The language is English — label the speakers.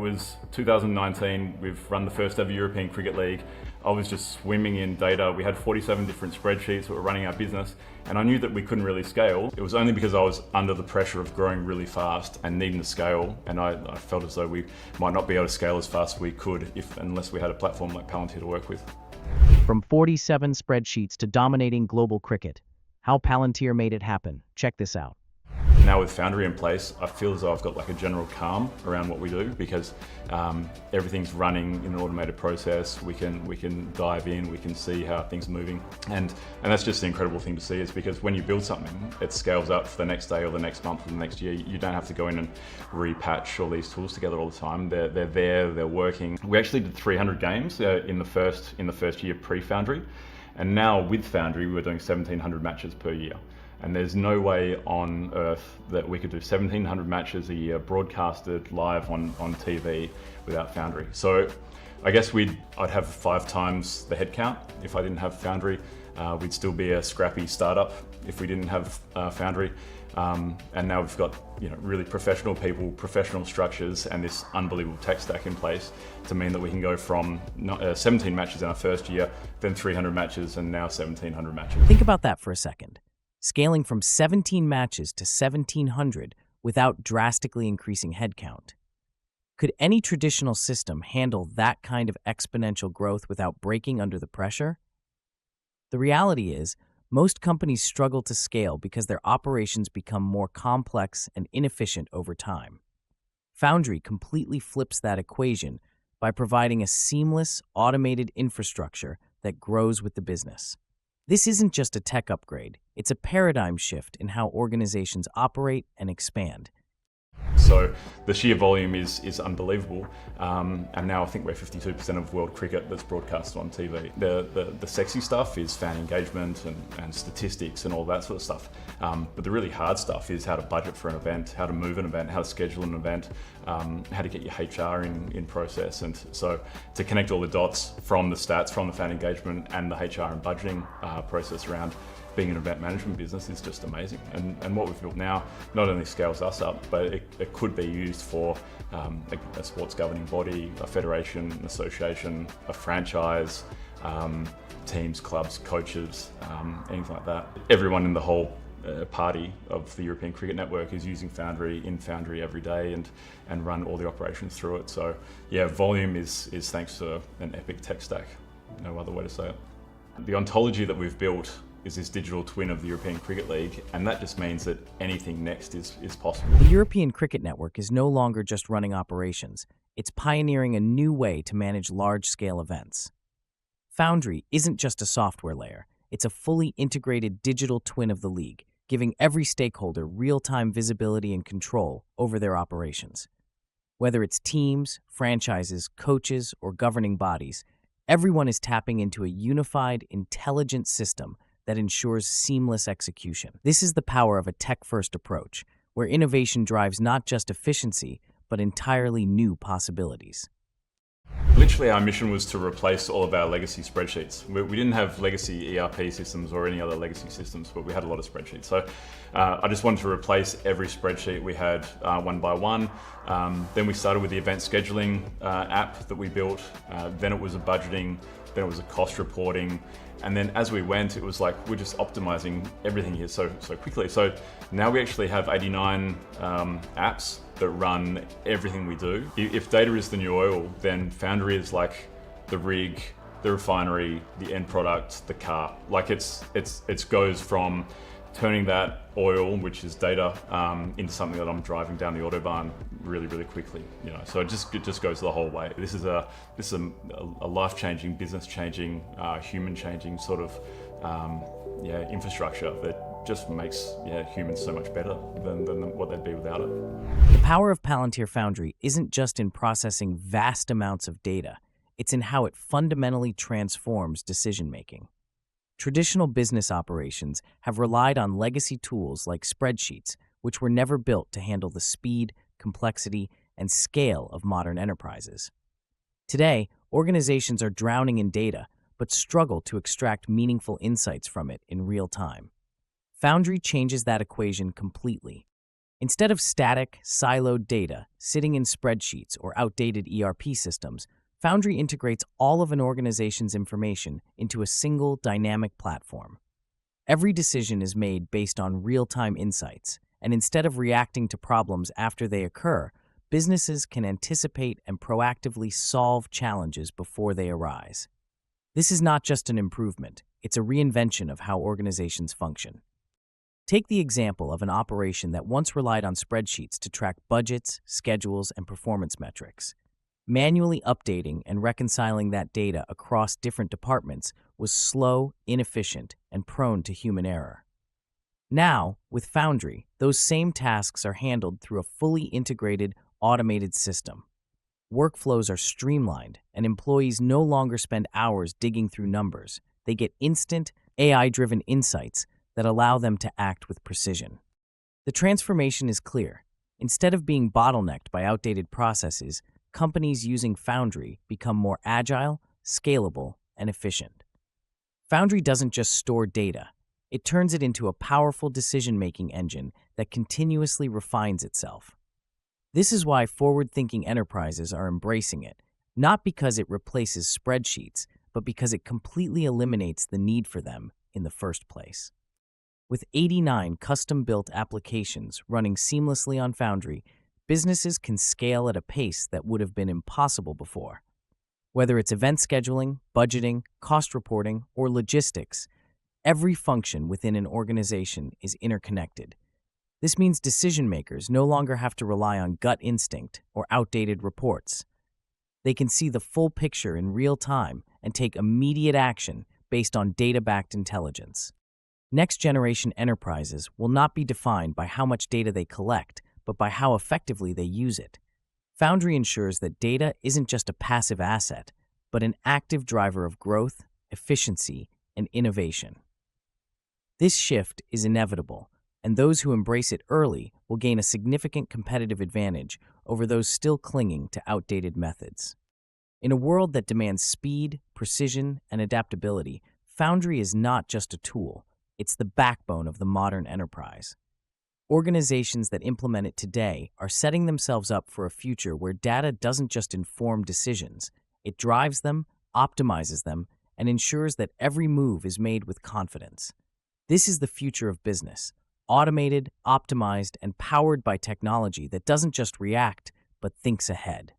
Speaker 1: was 2019, we've run the first ever European Cricket League. I was just swimming in data. We had 47 different spreadsheets that were running our business, and I knew that we couldn't really scale. It was only because I was under the pressure of growing really fast and needing to scale, and I felt as though we might not be able to scale as fast as we could unless we had a platform like Palantir to work with.
Speaker 2: From 47 spreadsheets to dominating global cricket, how Palantir made it happen. Check this out.
Speaker 1: Now with Foundry in place, I feel as though I've got like a general calm around what we do because everything's running in an automated process. We can dive in, we can see how things are moving. And that's just the incredible thing to see is because when you build something, it scales up for the next day or the next month or the next year. You don't have to go in and repatch all these tools together all the time. They're there, they're working. We actually did 300 games in the first year pre-Foundry. And now with Foundry, we're doing 1,700 matches per year. And there's no way on earth that we could do 1,700 matches a year broadcasted live on TV without Foundry. So I guess I'd have 5 times the headcount if I didn't have Foundry. We'd still be a scrappy startup if we didn't have Foundry. And now we've got really professional people, professional structures, and this unbelievable tech stack in place to mean that we can go from 17 matches in our first year, then 300 matches, and now 1,700 matches.
Speaker 2: Think about that for a second. Scaling from 17 matches to 1,700 without drastically increasing headcount. Could any traditional system handle that kind of exponential growth without breaking under the pressure? The reality is, most companies struggle to scale because their operations become more complex and inefficient over time. Foundry completely flips that equation by providing a seamless, automated infrastructure that grows with the business. This isn't just a tech upgrade, it's a paradigm shift in how organizations operate and expand.
Speaker 1: So the sheer volume is unbelievable, and now I think we're 52% of world cricket that's broadcast on TV. The sexy stuff is fan engagement and statistics and all that sort of stuff, but the really hard stuff is how to budget for an event, how to move an event, how to schedule an event, how to get your HR in process. And so to connect all the dots from the stats, from the fan engagement and the HR and budgeting process around being an event management business is just amazing. And what we've built now not only scales us up, but it could be used for a sports governing body, a federation, an association, a franchise, teams, clubs, coaches, anything like that. Everyone in the whole party of the European Cricket Network is using Foundry every day and run all the operations through it. So yeah, volume is thanks to an epic tech stack. No other way to say it. The ontology that we've built is this digital twin of the European Cricket League, and that just means that anything next is possible.
Speaker 2: The European Cricket Network is no longer just running operations, it's pioneering a new way to manage large-scale events. Foundry isn't just a software layer, it's a fully integrated digital twin of the league, giving every stakeholder real-time visibility and control over their operations. Whether it's teams, franchises, coaches, or governing bodies, everyone is tapping into a unified, intelligent system that ensures seamless execution. This is the power of a tech-first approach, where innovation drives not just efficiency, but entirely new possibilities.
Speaker 1: Literally, our mission was to replace all of our legacy spreadsheets. We didn't have legacy ERP systems or any other legacy systems, but we had a lot of spreadsheets. So I just wanted to replace every spreadsheet we had one by one. Then we started with the event scheduling app that we built. Then it was a budgeting, then it was a cost reporting. And then as we went, it was like, we're just optimizing everything here so quickly. So now we actually have 89 apps that run everything we do. If data is the new oil, then Foundry is like the rig, the refinery, the end product, the car. Like it goes from turning that oil, which is data, into something that I'm driving down the Autobahn really, really quickly. So it just goes the whole way. This is a life-changing, business-changing, human-changing sort of infrastructure that just makes humans so much better than what they'd be without it.
Speaker 2: The power of Palantir Foundry isn't just in processing vast amounts of data, it's in how it fundamentally transforms decision-making. Traditional business operations have relied on legacy tools like spreadsheets, which were never built to handle the speed, complexity, and scale of modern enterprises. Today, organizations are drowning in data, but struggle to extract meaningful insights from it in real time. Foundry changes that equation completely. Instead of static, siloed data sitting in spreadsheets or outdated ERP systems, Foundry integrates all of an organization's information into a single dynamic platform. Every decision is made based on real-time insights, and instead of reacting to problems after they occur, businesses can anticipate and proactively solve challenges before they arise. This is not just an improvement, it's a reinvention of how organizations function. Take the example of an operation that once relied on spreadsheets to track budgets, schedules, and performance metrics. Manually updating and reconciling that data across different departments was slow, inefficient, and prone to human error. Now, with Foundry, those same tasks are handled through a fully integrated, automated system. Workflows are streamlined, and employees no longer spend hours digging through numbers. They get instant, AI-driven insights that allow them to act with precision. The transformation is clear. Instead of being bottlenecked by outdated processes, companies using Foundry become more agile, scalable, and efficient. Foundry doesn't just store data. It turns it into a powerful decision-making engine that continuously refines itself. This is why forward-thinking enterprises are embracing it, not because it replaces spreadsheets, but because it completely eliminates the need for them in the first place. With 89 custom-built applications running seamlessly on Foundry, businesses can scale at a pace that would have been impossible before. Whether it's event scheduling, budgeting, cost reporting, or logistics, every function within an organization is interconnected. This means decision-makers no longer have to rely on gut instinct or outdated reports. They can see the full picture in real time and take immediate action based on data-backed intelligence. Next-generation enterprises will not be defined by how much data they collect, but by how effectively they use it. Foundry ensures that data isn't just a passive asset, but an active driver of growth, efficiency, and innovation. This shift is inevitable, and those who embrace it early will gain a significant competitive advantage over those still clinging to outdated methods. In a world that demands speed, precision, and adaptability, Foundry is not just a tool. It's the backbone of the modern enterprise. Organizations that implement it today are setting themselves up for a future where data doesn't just inform decisions, it drives them, optimizes them, and ensures that every move is made with confidence. This is the future of business, automated, optimized, and powered by technology that doesn't just react, but thinks ahead.